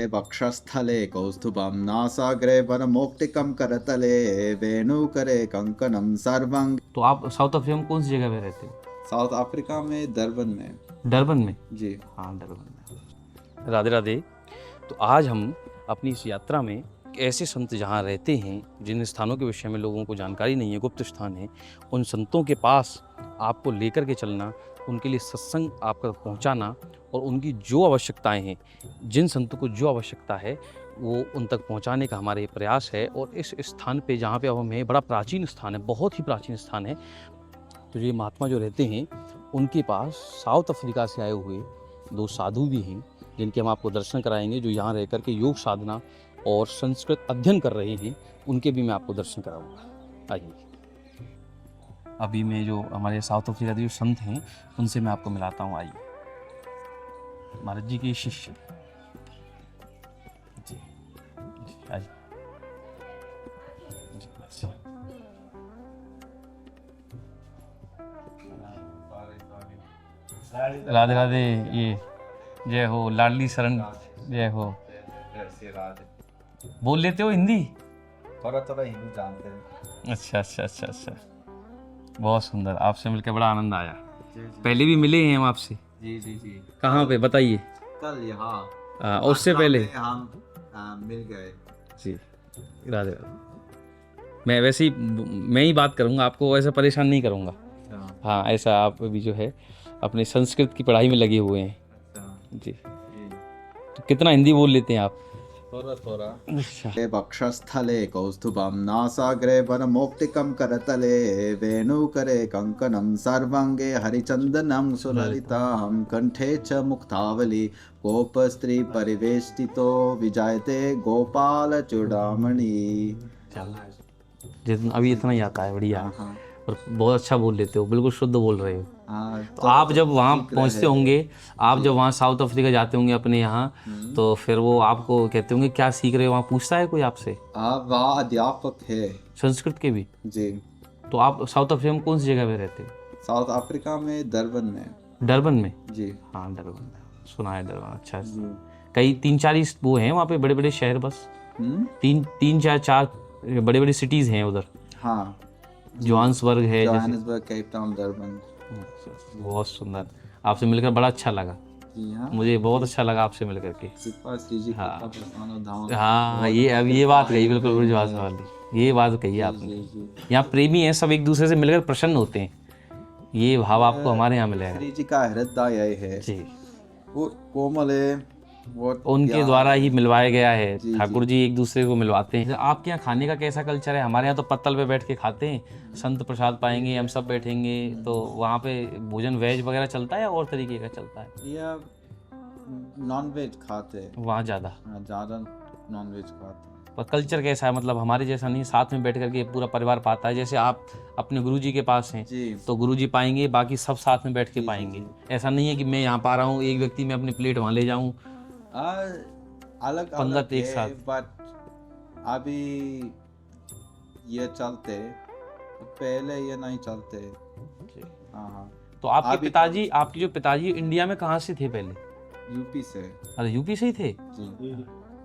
वक्षस्थले कौस्तुभं नासाग्रे वनमौक्तिकं करतले वेणुकरे कंकणं सर्वं। तो आप साउथ अफ्रीका में कौन सी जगह पे रहते हो? साउथ अफ्रीका में डरबन में। डरबन में? जी हाँ, डरबन में। राधे राधे। तो आज हम अपनी इस यात्रा में ऐसे संत जहाँ रहते हैं, जिन स्थानों के विषय में लोगों को जानकारी नहीं है, गुप्त स्थान है, उन संतों के पास आपको लेकर के चलना, उनके लिए सत्संग आपका पहुँचाना और उनकी जो आवश्यकताएं हैं, जिन संतों को जो आवश्यकता है वो उन तक पहुँचाने का हमारे प्रयास है। और इस स्थान पे जहाँ पे अब हम हैं, बड़ा प्राचीन स्थान है, बहुत ही प्राचीन स्थान है। तो ये महात्मा जो रहते हैं, उनके पास साउथ अफ्रीका से आए हुए दो साधु भी हैं, जिनके हम आपको दर्शन कराएंगे, जो यहाँ रह कर के योग साधना और संस्कृत अध्ययन कर रहे हैं। उनके भी मैं आपको दर्शन कराऊंगा। आइए, अभी मैं जो हमारे साउथ अफ्रीका के जो संत हैं, उनसे मैं आपको मिलाता हूँ। आइए, महाराज जी के शिष्य जी, आइए। राधे राधे। ये जय हो, लाडली शरण, जय हो। बोल लेते हो हिंदी? थोड़ा थोड़ा हिंदी जानते हैं। अच्छा अच्छा अच्छा अच्छा, बहुत सुंदर। आपसे मिलकर बड़ा आनंद आया। पहले भी मिले हैं हम आपसे? जी जी जी। कहाँ पे बताइए? कल यहाँ उससे पहले हम मिल गए। जी, राधे राधे। मैं वैसे ही मैं ही बात करूँगा, आपको वैसे परेशान नहीं करूँगा। हाँ, ऐसा आप भी जो है अपने संस्कृत की पढ़ाई में लगे हुए हैं। जी, तो कितना हिंदी बोल लेते हैं आप? थोड़ा थोड़ा। अच्छा। वक्षस्थले कौस्तुभं नासाग्रे वनमौक्तिकं करतले वेणुकरे कंकणं सर्वांगे हरिचंदनं सुललितां कंठे च मुक्तावली गोपस्त्री परिवेष्टितो विजायते गोपाल चूड़ामणि। जितना अभी इतना ही आता है, बढ़िया। हाँ और बहुत अच्छा बोल लेते हो, बिल्कुल शुद्ध बोल रहे हो। हाँ। तो आप जब वहाँ पहुँचते होंगे, आप जब वहाँ साउथ अफ्रीका जाते होंगे अपने यहाँ, तो फिर वो आपको कहते होंगे क्या सीख रहे हो? वहाँ पूछता है कोई आपसे? आप वहाँ अध्यापक है संस्कृत के भी? जी। तो आप साउथ अफ्रीका में कौन सी जगह पे रहते हो? साउथ अफ्रीका में डरबन में। डरबन में? जी हाँ, डरबन में सुना है। डरबन अच्छा। कई 3-4 वो हैं वहाँ पे, बड़े बड़े शहर, बस 3-4 बड़े बड़े सिटीज़ हैं उधर। हाँ, जोहान्सबर्ग है, जोहान्सबर्ग, केप टाउन, डरबन। बहुत सुंदर। आपसे मिलकर बड़ा अच्छा लगा। जी हाँ, मुझे बहुत अच्छा लगा आपसे मिलकर के। हाँ हाँ, ये अब ये बात कही बिल्कुल बुर्जुआज वाली, ये बात कही आपने। यहाँ प्रेमी हैं, सब एक दूसरे से मिलकर प्रसन्न होते हैं। ये भाव आपको हमारे यहाँ मिलेगा। श्री जी का हृदय है जी, वो कोमल है, वो उनके द्वारा ही मिलवाया गया है। ठाकुर जी एक दूसरे को मिलवाते हैं। आपके यहाँ खाने का कैसा कल्चर है? हमारे यहाँ तो पत्तल पे बैठ के खाते हैं, संत प्रसाद पाएंगे, हम सब बैठेंगे। तो वहाँ पे भोजन वेज वगैरह चलता है या और तरीके का चलता है? या नॉन वेज खाते हैं वहाँ ज़्यादा? ज़्यादा नॉन वेज खाते हैं। पर कल्चर कैसा है? मतलब हमारे जैसा नहीं, साथ में बैठ करके पूरा परिवार पाता है। जैसे आप अपने गुरुजी के पास हैं तो गुरुजी पाएंगे, बाकी सब साथ में बैठ के पाएंगे। ऐसा नहीं है कि मैं यहाँ पा रहा हूँ, एक व्यक्ति मैं अपनी प्लेट वहाँ ले जाऊँ। अलग 15 एक साथ। बट अभी ये चलते, पहले ये नहीं चलते। हाँ हाँ। तो आपके पिताजी, आपके जो पिताजी इंडिया में कहाँ से थे पहले? यूपी से। अरे यूपी से ही थे?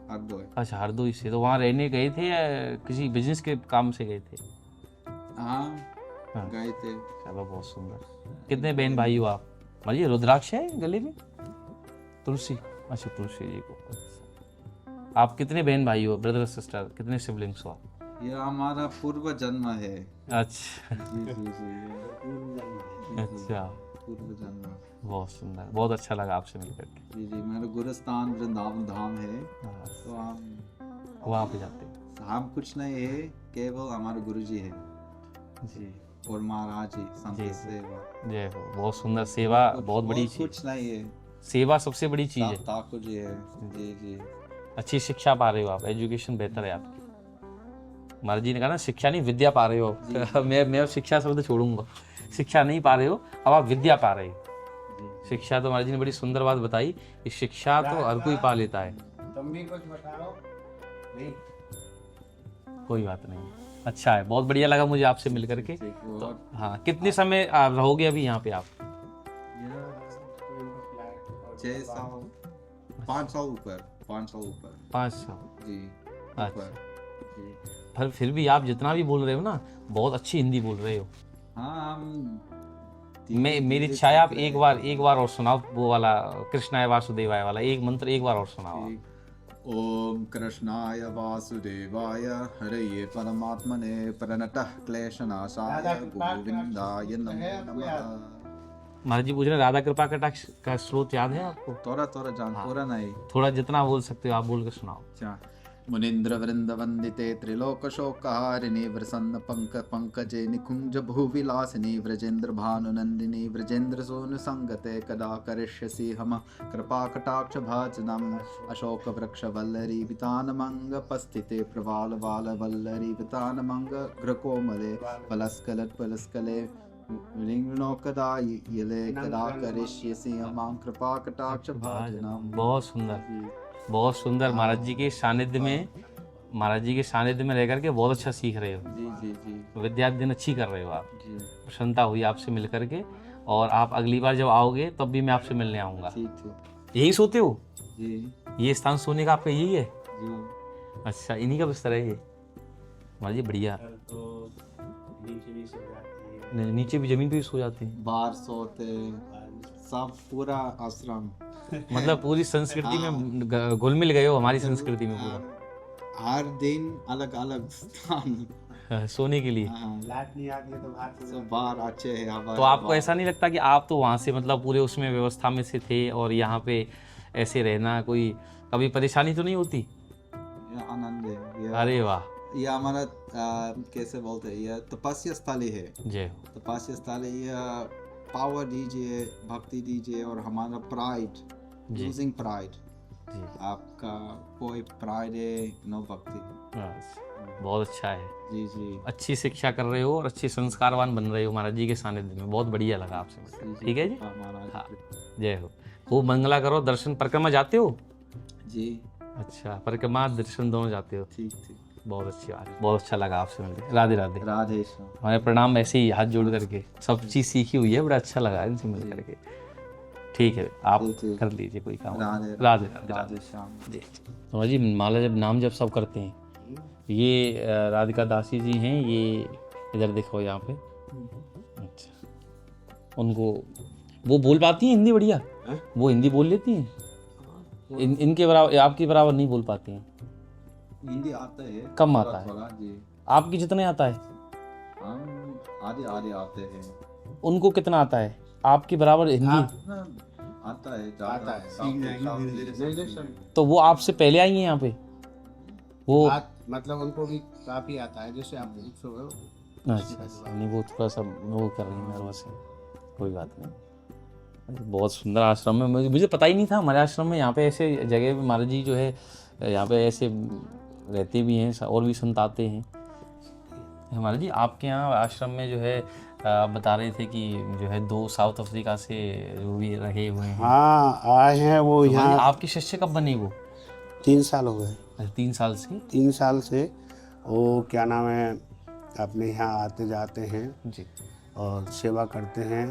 हरदोई। अच्छा, हरदोई से। तो वहाँ रहने गए थे या किसी बिजनेस के काम से गए थे? हाँ गए थे। चलो, बहुत सुंदर। कितने बहन भाई हो आप? मानिए, रुद्राक्ष है गले में? तुलसी? अच्छा, तुलसी जी को। आप कितने बहन भाई हो, ब्रदर सिस्टर? कितने सिबलिंग्स हो आप? ये हमारा पूर्व जन्म है। अच्छा जी जी जी। अच्छा, पूर्व जन्म। बहुत सुंदर, बहुत अच्छा लगा आपसे मिलकर के। जी जी, मेरा गुरुस्थान वृंदावन धाम है। तो हम वहाँ पे जाते हैं। हम कुछ नहीं है, केवल हमारे गुरुजी है जी, और महाराज जी संत सेवा। जय हो। बहुत सुंदर सेवा, बहुत बड़ी चीज। कुछ नहीं है, सेवा सबसे बड़ी चीज है। ठाकुर जी है। जी जी। अच्छी शिक्षा पा रहे हो आप, एजुकेशन बेहतर है आपकी। महाराज जी ने कहा ना, शिक्षा नहीं विद्या पा रहे हो। मैं अब शिक्षा शब्द छोड़ूंगा। शिक्षा नहीं पा रहे हो, अब आप विद्या पा रहे हो। शिक्षा तो महाराज जी ने बड़ी सुंदर बात बताई कि शिक्षा तो हर कोई पा लेता है। तुम भी कुछ बताओ। कोई बात नहीं, अच्छा है, बहुत बढ़िया लगा मुझे आपसे मिलकर के। तो हाँ, कितने समय रहोगे अभी यहाँ पे आप? 6 साल 5 साल ऊपर। 5 साल ऊपर 5 साल। जी। अच्छा। ऊपर जी। पर फिर भी आप जितना भी बोल रहे हो ना, बहुत अच्छी हिंदी बोल रहे हो। हाँ, हम मेरी धीरे इच्छा है आप सीख रहे एक बार और सुनाओ वो वाला कृष्णाय वासुदेवाय वाला एक मंत्र एक बार और सुनाओ आप। हैं। ओम कृष्णाय वासुदेवाय हरये परमात्मने प्रणतः क्लेशनाशाय गोविंदाय नमो नमः। महाराज जी पूछ रहे हैं, राधा कृपा कटाक्ष का स्रोत याद है आपको? थोड़ा थोड़ा जान, हाँ। पूरा नहीं। थोड़ा जितना बोल सकते हो आप बोल के सुनाओ। अच्छा। मुनीन्द्र वृंद वंदिते त्रिलोक शोकहारिणी प्रसन्न पंकजे निकुंज भूविलासिनी व्रजेंद्र भानुनंदिनी व्रजेंद्र सोनु संगते कदा करिष्यसि हम कृपा कटाक्ष भाजनम अशोक वृक्ष वल्लरी वितानमंग पस्थिते प्रवाल वाल वल्लरी वितानमंग घ्रकोमले पलस्कले लिंगनो कदा यले कदा करिष्यसि हम कृपा कटाक्ष भाजनम। बहुत सुंदर, बहुत सुंदर। महाराज जी के सानिध्य में, महाराज जी के सानिध्य में रह करके बहुत अच्छा सीख रहे हो। जी जी जी विद्या अध्ययन अच्छी कर रहे हो आप। जी। प्रसन्नता हुई आपसे मिल करके, और आप अगली बार जब आओगे तब भी मैं आपसे मिलने आऊँगा। ठीक। यही सोते हो? जी ये स्थान सोने का आपका यही है? जी। अच्छा, इन्हीं का बिस्तर है ये? महाराज जी बढ़िया। तो नीचे भी सो जाती है, नीचे भी जमीन पे भी सो जाते हैं? बाहर सोते सब, पूरा आश्रम। मतलब पूरी संस्कृति में घुल मिल गए हो हमारी संस्कृति में पूरा। हर दिन अलग अलग स्थान सोने के लिए। लाइट नहीं आती है तो बाहर सो सब बाहर अच्छे है हवा। तो आपको ऐसा नहीं लगता कि आप तो वहाँ से मतलब पूरे उसमें व्यवस्था में से थे और यहाँ पे ऐसे रहना, कोई कभी परेशानी तो नहीं होती? ये आनंद है। अरे वाह। ये हमारा कैसे बोलते हैं, ये तपस्या स्थली है। जय हो। तपस्या स्थली, ये पावर दीजिए, भक्ति दीजिए, और हमारा प्राइड, जी। Losing pride. जी। आपका कोई प्राइड है, नो भक्ति। बस, बहुत अच्छा है। जी जी। अच्छी शिक्षा कर रहे हो और अच्छे संस्कारवान बन रहे हो महाराज जी के सानिध्य में। बहुत बढ़िया लगा आपसे मिलकर। ठीक है जी। हाँ, जय हो। खूब मंगला करो। दर्शन परिक्रमा जाते हो? जी। अच्छा, परिक्रमा दर्शन दोनों जाते हो? ठीक ठीक। बहुत अच्छी बात है। बहुत अच्छा लगा आपसे मिलकर। राधे राधे। राधे। हमारे प्रणाम। ऐसे ही हाथ जोड़ करके सब चीज़ सीखी हुई है, बड़ा अच्छा लगा इनसे मिल करके। ठीक है, आप ठीक। कर लीजिए कोई काम। राधे राधे राधे। राधे श्याम जी। तो जी माला जब नाम जब सब करते हैं, ये राधिका दासी जी हैं, ये इधर देखो यहाँ पे। अच्छा, उनको वो बोल पाती हैं हिंदी बढ़िया? वो हिंदी बोल लेती हैं? इनके बराबर, आपकी बराबर नहीं बोल पाती हैं? हिंदी आता है, कम आता है? थोड़ा जी। आपकी जितने आता है? हम आधे आधे आते हैं। उनको कितना आता है? आपकी बराबर हिंदी? आता है, आता है, सीख जाएंगे। तो वो आपसे पहले आई हैं यहाँ पे? वो मतलब उनको भी काफी आता है, जैसे आप पूछ रहे हो। अच्छा, नहीं वो थोड़ा सा वो कर रही है नर्वस है, कोई बात नहीं। बहुत सुंदर आश्रम है। मुझे पता ही नहीं था हमारे आश्रम में यहाँ पे ऐसे जगह पे महाराज जी जो है यहाँ पे ऐसे रहते भी हैं और भी संत आते हैं। महाराज जी आपके यहाँ आश्रम में जो है आप बता रहे थे कि जो है 2 साउथ अफ्रीका से जो भी रहे हुए हैं। हाँ, आए हैं वो तो यहाँ। आपके शिष्य कब बने वो? 3 साल हो गए। 3 साल से? 3 साल से वो क्या नाम है, अपने यहाँ आते जाते हैं जी, और सेवा करते हैं।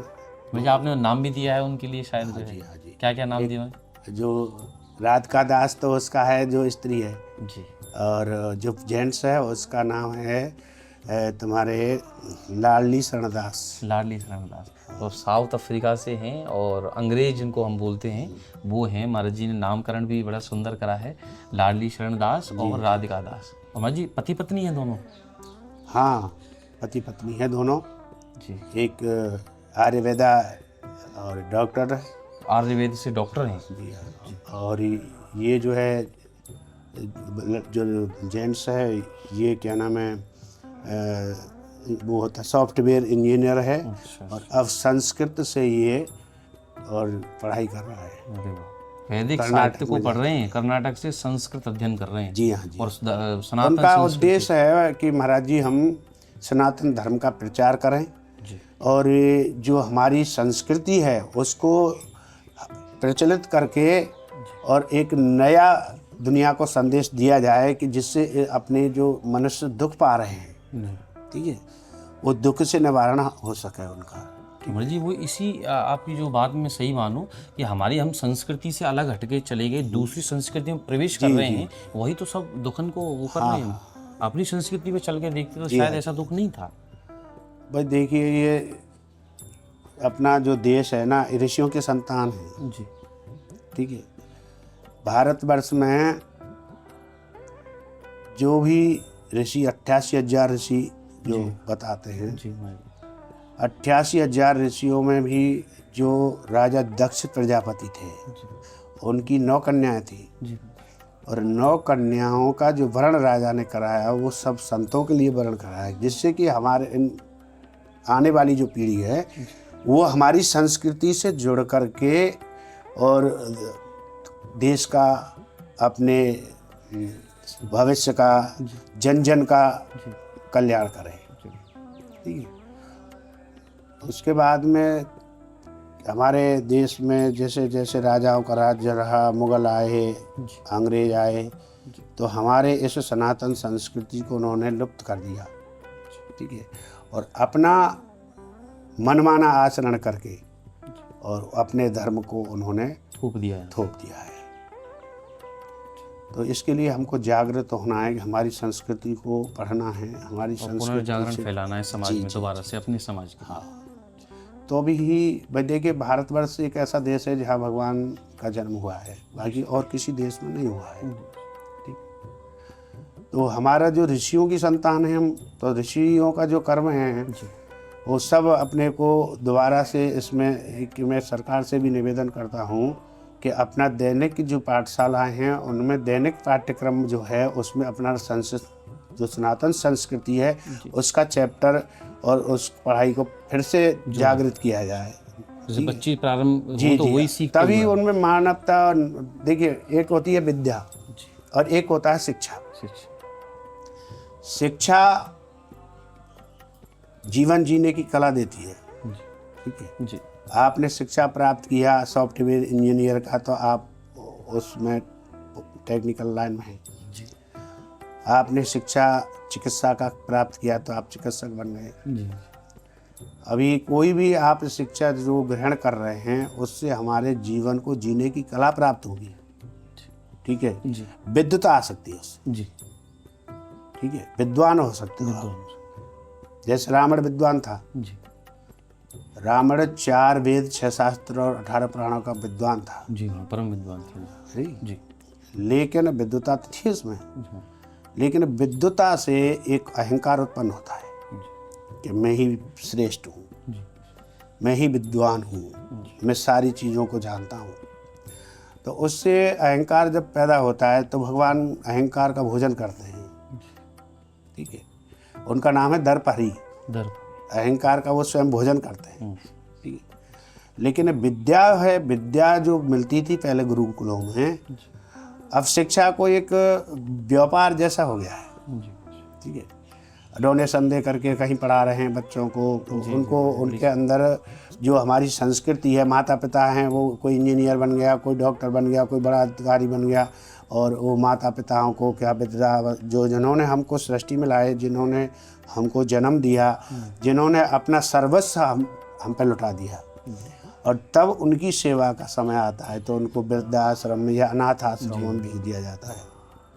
मुझे आपने नाम भी दिया है उनके लिए शायद? हाँ जी, हाँ जी। क्या क्या नाम दिया? जो राधिका दास तो उसका है जो स्त्री है, जी। और जो जेंट्स है उसका नाम है तुम्हारे लाडली शरणदास। लाडली शरणदास तो साउथ अफ्रीका से हैं, और अंग्रेज जिनको हम बोलते हैं वो हैं। महाराज जी ने नामकरण भी बड़ा सुंदर करा है, लाडली शरणदास और राधिका दास। और महाराज जी पति पत्नी हैं दोनों? हाँ, पति पत्नी है दोनों जी। एक आयुर्वेदा और डॉक्टर। आयुर्वेद से डॉक्टर हैं जी हाँ। और ये जो है जो जेंट्स है, ये क्या नाम है, वो होता है सॉफ्टवेयर इंजीनियर है। अच्छा। और अब संस्कृत से ये और पढ़ाई कर रहा है। अरे वाह, वैदिक कर्नाटक साहित्य को में पढ़ रहे हैं, कर्नाटक से संस्कृत अध्ययन कर रहे हैं। जी हाँ जी। और सनातन उनका संस्कृति। उद्देश्य है कि महाराज जी हम सनातन धर्म का प्रचार करें जी। और ये जो हमारी संस्कृति है उसको प्रचलित करके और एक नया दुनिया को संदेश दिया जाए कि जिससे अपने जो मनुष्य दुख पा रहे हैं, ठीक है, वो दुख से निवारण हो सके उनका। कमल जी, वो इसी आपकी जो बात में सही मानूं कि हमारी हम संस्कृति से अलग हटके चले गए, दूसरी संस्कृति में प्रवेश कर रहे हैं, वही तो सब दुखन को वो कर रहे हैं हम। अपनी संस्कृति में चल के देखते तो शायद ऐसा दुख नहीं था। भाई देखिए, ये अपना जो देश है ना, ऋषियों के संतान है जी। ठीक है। भारतवर्ष में जो भी ऋषि 88,000 ऋषि जो बताते हैं, 88,000 ऋषियों में भी जो राजा दक्ष प्रजापति थे, उनकी 9 कन्याएं थी जी। और 9 कन्याओं का जो वर्ण राजा ने कराया वो सब संतों के लिए वर्ण कराया, जिससे कि हमारे आने वाली जो पीढ़ी है वो हमारी संस्कृति से जुड़ करके और देश का, अपने भविष्य का, जन जन का कल्याण करें। ठीक है। उसके बाद में हमारे देश में जैसे जैसे राजाओं का राज्य रहा, मुगल आए, अंग्रेज आए, तो हमारे इस सनातन संस्कृति को उन्होंने लुप्त कर दिया। ठीक है। और अपना मनमाना आचरण करके और अपने धर्म को उन्होंने थोप दिया है। तो इसके लिए हमको जागृत होना है कि हमारी संस्कृति को पढ़ना है, हमारी संस्कृति पुनर्जागरण फैलाना है समाज में दोबारा से, अपने समाज के। हाँ। तो अभी भाई देखिए, भारतवर्ष एक ऐसा देश है जहाँ भगवान का जन्म हुआ है, बाकी और किसी देश में नहीं हुआ है। ठीक। तो हमारा जो ऋषियों की संतान है हम, तो ऋषियों का जो कर्म है वो सब अपने को दोबारा से इसमें, कि मैं सरकार से भी निवेदन करता हूँ कि अपना दैनिक जो पाठशालाएं हैं उनमें दैनिक पाठ्यक्रम जो है उसमें अपना जो सनातन संस्कृति है उसका चैप्टर और उस पढ़ाई को फिर से जागृत किया जाए। जैसे बच्चे प्रारंभ जी तो वही सीखते तभी उनमें मानवता। देखिए, एक होती है विद्या और एक होता है शिक्षा। शिक्षा जीवन जीने की कला देती है। ठीक है जी। आपने शिक्षा प्राप्त किया सॉफ्टवेयर इंजीनियर का, तो आप उसमें टेक्निकल लाइन में हैं जी। आपने शिक्षा चिकित्सा का प्राप्त किया तो आप चिकित्सक बन गए जी। अभी कोई भी आप शिक्षा जो ग्रहण कर रहे हैं उससे हमारे जीवन को जीने की कला प्राप्त होगी। ठीक है जी। विद्वता आ सकती है उससे जी। ठीक है, विद्वान हो सकते हो। जैसे रावण विद्वान था जी। रावण 4 वेद 6 शास्त्र और 18 पुराणों का विद्वान था जी। हाँ, परम विद्वान था जी। लेकिन विद्वता थी उसमें, लेकिन विद्वता से एक अहंकार उत्पन्न होता है कि मैं ही श्रेष्ठ हूँ, मैं ही विद्वान हूँ, मैं सारी चीज़ों को जानता हूँ। तो उससे अहंकार जब पैदा होता है तो भगवान अहंकार का भोजन करते हैं। ठीक है, उनका नाम है दर्पहरी। अहंकार का वो स्वयं भोजन करते हैं। ठीक है, लेकिन विद्या है, विद्या जो मिलती थी पहले गुरुकुलों में, अब शिक्षा को एक व्यापार जैसा हो गया है। ठीक है, डोनेशन दे करके कहीं पढ़ा रहे हैं बच्चों को, तो उनको उनके अंदर जो हमारी संस्कृति है, माता पिता हैं, वो कोई इंजीनियर बन गया, कोई डॉक्टर बन गया, कोई बड़ा अधिकारी बन गया, और वो माता पिताओं को क्या विद्या जो जिन्होंने हमको सृष्टि में लाए, जिन्होंने हमको जन्म दिया, जिन्होंने अपना सर्वस्व हम पे लुटा दिया, और तब उनकी सेवा का समय आता है तो उनको वृद्धाश्रम या अनाथ आश्रम में भेज दिया जाता है।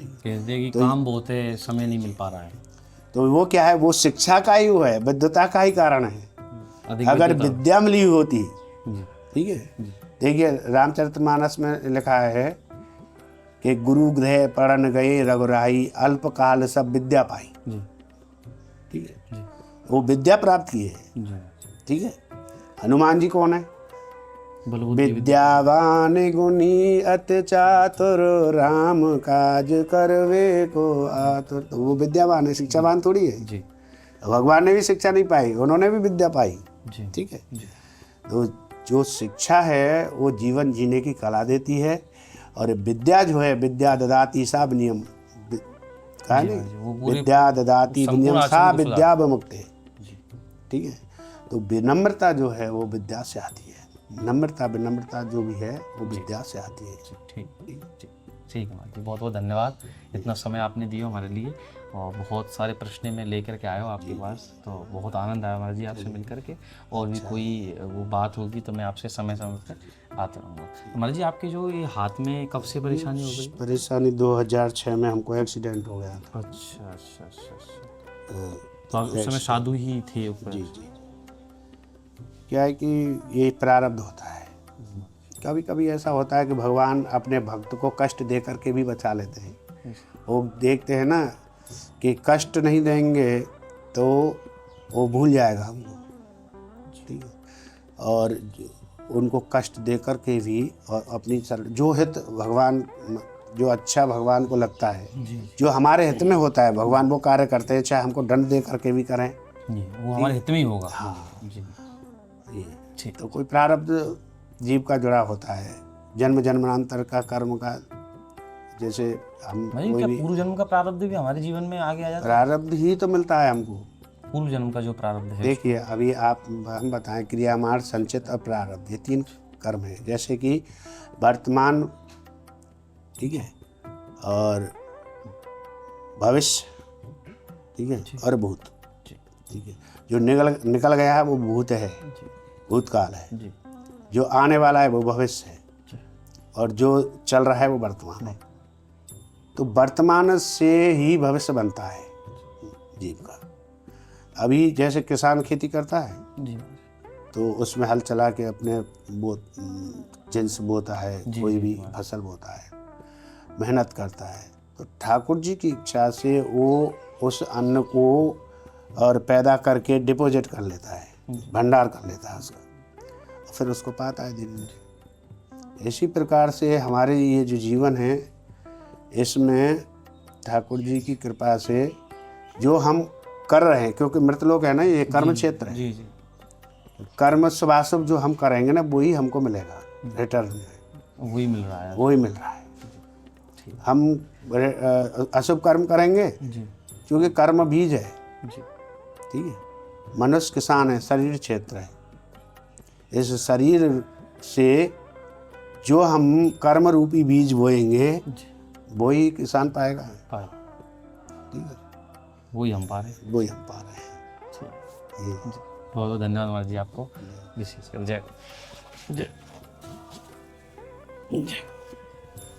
कहते कि काम बहुत है, समय नहीं मिल पा रहा है। तो वो क्या है, वो शिक्षा का ही वो है, विद्वता का ही कारण है। अगर विद्या मिली होती, ठीक है, देखिए रामचरितमानस में लिखा है कि गुरु गृह पढ़न गए रघुराई, अल्पकाल सब विद्या पाई। ठीक है, वो विद्या प्राप्त की है। ठीक है, हनुमान जी कौन है? विद्यावान गुणी अति चातुर, राम काज करवे को आतुर। तो वो विद्यावान है, शिक्षावान थोड़ी है जी। भगवान ने भी शिक्षा नहीं पाई, उन्होंने भी विद्या पाई। ठीक है, तो जो शिक्षा है वो जीवन जीने की कला देती है, और विद्या जो है, विद्या ददाति सा नियम, कहा नहीं, विद्या ददाति नियम सा विद्या विमुक्ते। ठीक है, तो विनम्रता जो है वो विद्या से आती है। नम्रता विनम्रता जो भी है वो विद्या से आती है। ठीक। ठीक है महाराज जी, बहुत बहुत धन्यवाद। इतना समय आपने दिया हमारे लिए और बहुत सारे प्रश्न में लेकर के आए हो आपके पास, तो बहुत आनंद आया महाराज जी आपसे मिल करके। और भी कोई वो बात होगी तो मैं आपसे समय समय पर आता रहूँगा। तो महाराज जी आपके जो ये हाथ में कब से परेशानी हो गई? परेशानी 2006 में हमको एक्सीडेंट हो गया था। अच्छा अच्छा अच्छा अच्छा। तो आप उस समय साधु ही थे ऊपर? जी जी। क्या है कि ये प्रारब्ध होता है। कभी कभी ऐसा होता है कि भगवान अपने भक्त को कष्ट दे करके भी बचा लेते हैं। वो देखते हैं ना कि कष्ट नहीं देंगे तो वो भूल जाएगा हमको, ठीक है। और उनको कष्ट दे करके भी और अपनी जो हित भगवान, जो अच्छा भगवान को लगता है, जो हमारे हित में होता है, भगवान वो कार्य करते हैं, चाहे हमको दंड दे करके भी करें जी, वो हमारे हित में ही होगा। हाँ जी ये ठीक। तो कोई प्रारब्ध जीव का जुड़ा होता है, जन्म जन्मांतर का कर्म का। जैसे हम भाई कोई क्या भी पूर्व जन्म का प्रारब्ध भी हमारे जीवन में आगे आ जाता है? प्रारब्ध ही तो मिलता है हमको। पूर्व जन्म का जो प्रारब्ध है देखिए अभी हम बताएं, क्रियामार्ग, संचित और प्रारब्ध, ये 3 कर्म हैं। जैसे कि वर्तमान, ठीक है, और भविष्य, ठीक है, और भूत, ठीक है। जो निकल गया है वो भूत है, भूतकाल है। जी जो आने वाला है वो भविष्य है, और जो चल रहा है वो वर्तमान है। तो वर्तमान से ही भविष्य बनता है जीव का। अभी जैसे किसान खेती करता है जी तो उसमें हल चला के अपने जिन्स बोता है, कोई भी फसल बोता है, मेहनत करता है। तो ठाकुर जी की इच्छा से वो उस अन्न को और पैदा करके डिपॉजिट कर लेता है, भंडार कर लेता है उसका, फिर उसको पाता है धीरे धीरे। इसी प्रकार से हमारे ये जो जीवन है, इसमें ठाकुर जी की कृपा से जो हम कर रहे हैं, क्योंकि मृतलोक है ना, ये कर्म क्षेत्र है। जी जी कर्म शुभाशुभ जो हम करेंगे ना, वही हमको मिलेगा रिटर्न में, वही मिल रहा है। वही मिल रहा है। हम अशुभ कर्म करेंगे जी क्योंकि कर्म बीज है, जी ठीक है। मनुष्य किसान है, शरीर क्षेत्र है। इस शरीर से जो हम कर्म रूपी बीज बोएंगे वही किसान पाएगा, पाए, ठीक है, वही हम पा रहे हैं। वही हम पा रहे हैं। ये बहुत बहुत धन्यवाद महाराज जी आपको विशेषकर। जय जय जय।